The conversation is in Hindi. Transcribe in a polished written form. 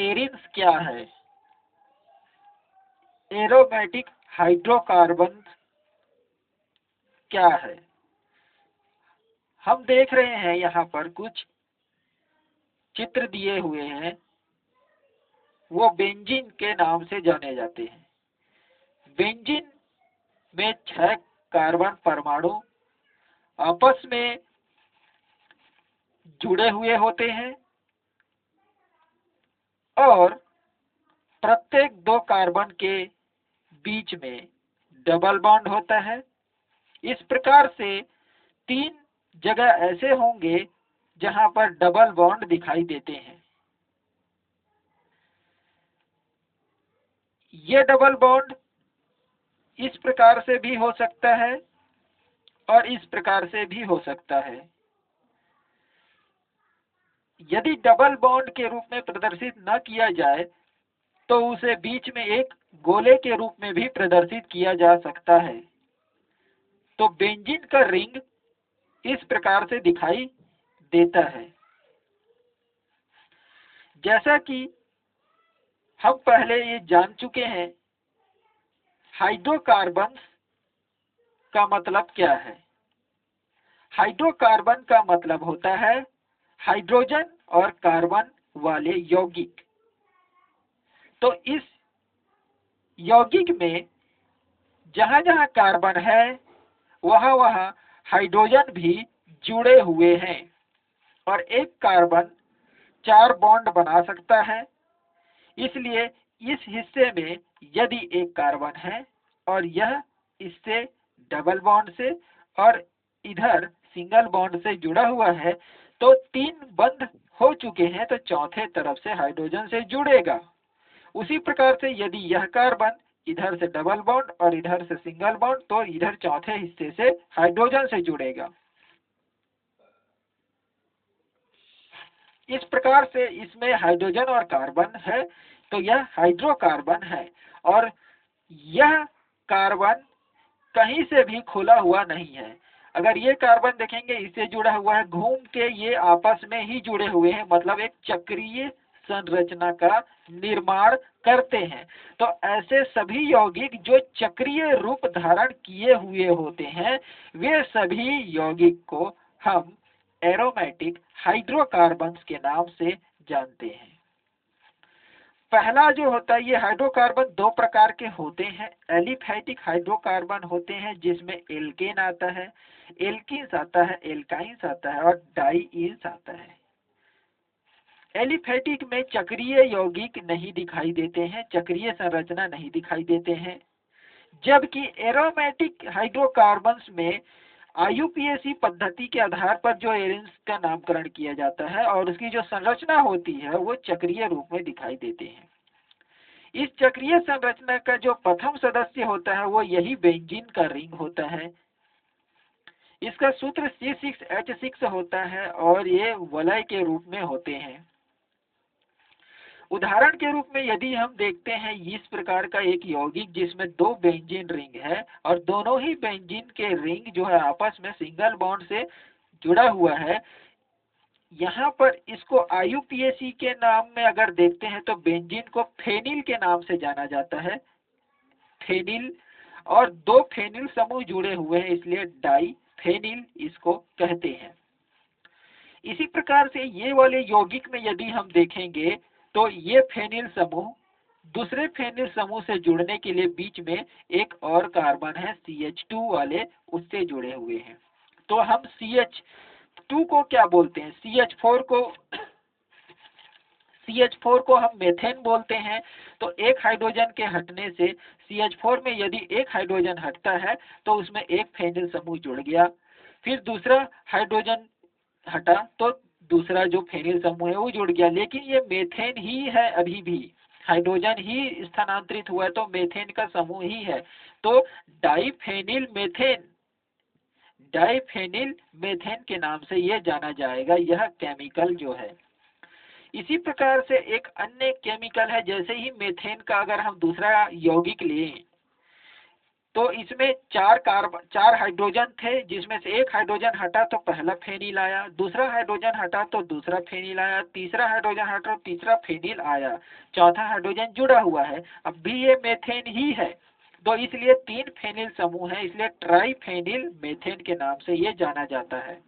एरिन्स क्या है? एरोमेटिक हाइड्रोकार्बन क्या है? हम देख रहे हैं यहाँ पर कुछ चित्र दिए हुए हैं, वो बेंजीन के नाम से जाने जाते हैं। बेंजीन में 6 कार्बन परमाणु आपस में जुड़े हुए होते हैं और प्रत्येक 2 कार्बन के बीच में डबल बॉन्ड होता है। इस प्रकार से 3 जगह ऐसे होंगे जहां पर डबल बॉन्ड दिखाई देते हैं। ये डबल बॉन्ड इस प्रकार से भी हो सकता है और इस प्रकार से भी हो सकता है। यदि डबल बॉन्ड के रूप में प्रदर्शित न किया जाए तो उसे बीच में एक गोले के रूप में भी प्रदर्शित किया जा सकता है। तो बेंजीन का रिंग इस प्रकार से दिखाई देता है। जैसा कि हम पहले ये जान चुके हैं, हाइड्रोकार्बन का मतलब क्या है? हाइड्रोकार्बन का मतलब होता है हाइड्रोजन और कार्बन वाले यौगिक। तो इस यौगिक में जहां जहां कार्बन है वहां वहां हाइड्रोजन भी जुड़े हुए हैं और एक कार्बन 4 बॉन्ड बना सकता है। इसलिए इस हिस्से में यदि एक कार्बन है और यह इससे डबल बॉन्ड से और इधर सिंगल बॉन्ड से जुड़ा हुआ है तो 3 बंद हो चुके हैं, तो चौथे तरफ से हाइड्रोजन से जुड़ेगा। उसी प्रकार से यदि यह कार्बन इधर से डबल बॉन्ड और इधर से सिंगल बॉन्ड, तो इधर चौथे हिस्से से हाइड्रोजन से जुड़ेगा। इस प्रकार से इसमें हाइड्रोजन और कार्बन है, तो यह हाइड्रोकार्बन है। और यह कार्बन कहीं से भी खुला हुआ नहीं है। अगर ये कार्बन देखेंगे इससे जुड़ा हुआ है, घूम के ये आपस में ही जुड़े हुए हैं, मतलब एक चक्रीय संरचना का निर्माण करते हैं। तो ऐसे सभी यौगिक जो चक्रीय रूप धारण किए हुए होते हैं, वे सभी यौगिक को हम एरोमेटिक हाइड्रोकार्बन्स के नाम से जानते हैं। पहला जो होता है, ये हाइड्रोकार्बन 2 प्रकार के होते हैं। एलिफैटिक हाइड्रोकार्बन होते हैं जिसमें एल्केन आता है, एल्कीन्स आता है, एल्काइंस आता है और डाइईन्स आता है। एलिफैटिक में चक्रीय यौगिक नहीं दिखाई देते हैं, चक्रीय संरचना नहीं दिखाई देते हैं। जबकि एरोमेटिक हाइड्रोकार्बन्स में आईयूपीएसी पद्धति के आधार पर जो एरिन्स का नामकरण किया जाता है और उसकी जो संरचना होती है वो चक्रीय रूप में दिखाई देते हैं। इस चक्रीय संरचना का जो प्रथम सदस्य होता है वो यही बेंजीन का रिंग होता है। इसका सूत्र C6H6 होता है और ये वलय के रूप में होते हैं। उदाहरण के रूप में यदि हम देखते हैं इस प्रकार का एक यौगिक जिसमें 2 बेंजीन रिंग है और दोनों ही बेंजीन के रिंग जो है आपस में सिंगल बॉन्ड से जुड़ा हुआ है, यहाँ पर इसको आईयूपीएसी के नाम में अगर देखते हैं तो बेंजीन को फेनिल के नाम से जाना जाता है, फेनिल, और 2 फेनिल समूह जुड़े हुए हैं इसलिए डाई फेनिल इसको कहते हैं। इसी प्रकार से ये वाले यौगिक में यदि हम देखेंगे तो ये फेनिल समूह दूसरे फेनिल समूह से जुड़ने के लिए बीच में एक और कार्बन है CH2 वाले, उससे जुड़े हुए हैं। तो हम CH2 को क्या बोलते हैं? CH4 को हम मेथेन बोलते हैं। तो एक हाइड्रोजन के हटने से CH4 में यदि एक हाइड्रोजन हटता है तो उसमें एक फेनिल समूह जुड़ गया, फिर दूसरा हाइड्रोजन हटा तो दूसरा जो फेनिल समूह है वो जुड़ गया, लेकिन ये मेथेन ही है, अभी भी हाइड्रोजन ही स्थानांतरित हुआ है तो मेथेन का समूह ही है। तो डाइफेनिल मेथेन के नाम से यह जाना जाएगा, यह केमिकल जो है। इसी प्रकार से एक अन्य केमिकल है, जैसे ही मेथेन का अगर हम दूसरा यौगिक लें तो इसमें चार हाइड्रोजन थे, जिसमें से एक हाइड्रोजन हटा तो पहला फेनिल आया, दूसरा हाइड्रोजन हटा तो दूसरा फेनिल आया, तीसरा हाइड्रोजन हटा तो तीसरा फेनिल आया, चौथा हाइड्रोजन जुड़ा हुआ है। अब भी ये मेथेन ही है, तो इसलिए तीन फेनिल समूह है, इसलिए ट्राई फेनिल मेथेन के नाम से ये जाना जाता है।